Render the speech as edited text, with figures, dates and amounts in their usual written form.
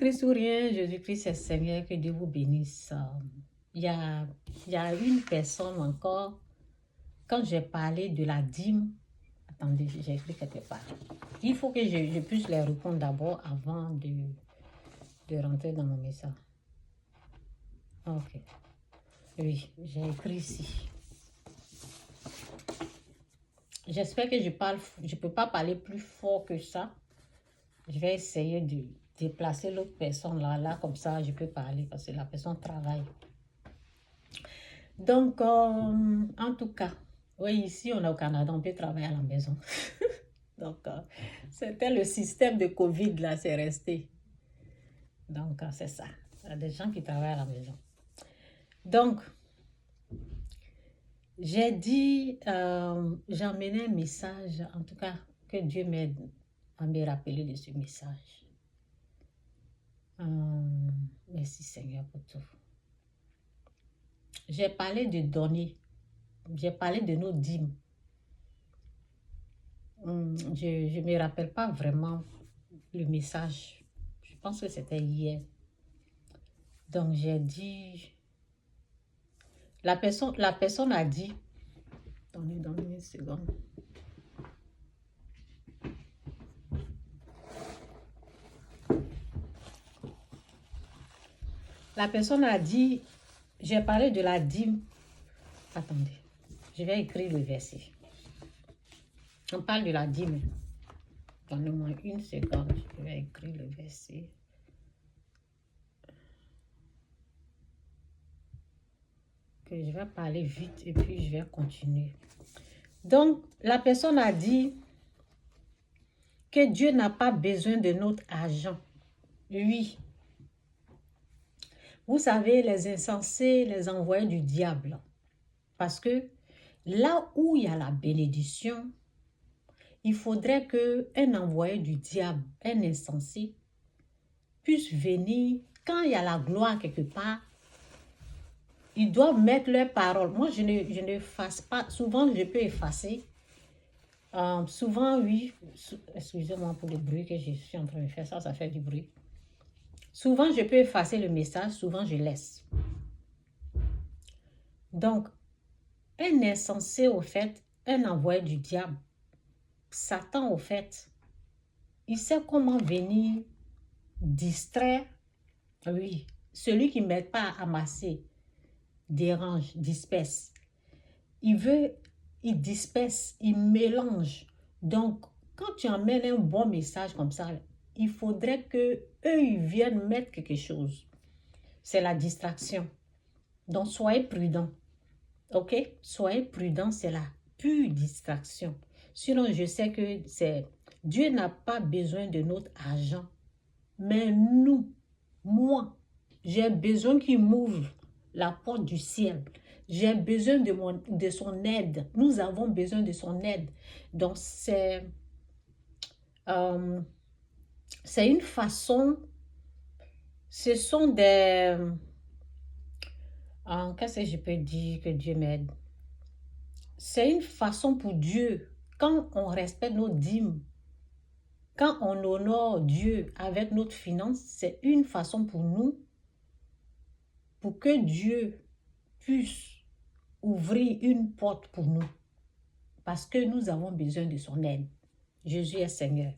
Christ ou rien, Jésus-Christ est Seigneur, que Dieu vous bénisse. Il y a une personne encore, quand j'ai parlé de la dîme, attendez, j'ai écrit quelque part. Il faut que je puisse les répondre d'abord avant de rentrer dans mon message. Ok. Oui, j'ai écrit ici. J'espère que je peux pas parler plus fort que ça. Je vais essayer de déplacer l'autre personne là, comme ça je peux parler parce que la personne travaille. Donc, en tout cas, oui, ici on est au Canada, on peut travailler à la maison. Donc, c'était le système de Covid là, c'est resté. Donc, c'est ça. Il y a des gens qui travaillent à la maison. Donc, j'ai dit, j'emmenais un message, en tout cas, que Dieu m'aide à me rappeler de ce message. Merci Seigneur pour tout. J'ai parlé de donner. J'ai parlé de nos dîmes. Je ne me rappelle pas vraiment le message. Je pense que c'était hier. Donc j'ai dit... La personne a dit... Donnez une seconde. La personne a dit... J'ai parlé de la dîme. Attendez. Je vais écrire le verset. On parle de la dîme. Donnez-moi une seconde. Je vais écrire le verset. Que je vais parler vite et puis je vais continuer. Donc, la personne a dit que Dieu n'a pas besoin de notre argent. Oui. Vous savez, les insensés, les envoyés du diable. Parce que là où il y a la bénédiction, il faudrait qu'un envoyé du diable, un insensé, puisse venir, quand il y a la gloire quelque part, ils doivent mettre leurs paroles. Moi, je n'efface pas. Souvent, je peux effacer. Souvent, oui. Excusez-moi pour le bruit que je suis en train de faire. Ça fait du bruit. Souvent, je peux effacer le message. Souvent, je laisse. Donc, un insensé, au fait, un envoyé du diable, Satan, au fait, il sait comment venir distraire, oui, celui qui ne m'aide pas à amasser, dérange, disperse. Il disperse, il mélange. Donc, quand tu emmènes un bon message comme ça, il faudrait que eux ils viennent mettre quelque chose. C'est la distraction. Donc, soyez prudents. Ok? Soyez prudents, c'est la pure distraction. Sinon, je sais que Dieu n'a pas besoin de notre argent. Mais moi, j'ai besoin qu'il m'ouvre la porte du ciel. J'ai besoin de son aide. Nous avons besoin de son aide. Donc, c'est une façon, ce sont des... qu'est-ce que je peux dire que Dieu m'aide? C'est une façon pour Dieu, quand on respecte nos dîmes, quand on honore Dieu avec notre finance, c'est une façon pour nous, pour que Dieu puisse ouvrir une porte pour nous. Parce que nous avons besoin de son aide. Jésus est Seigneur.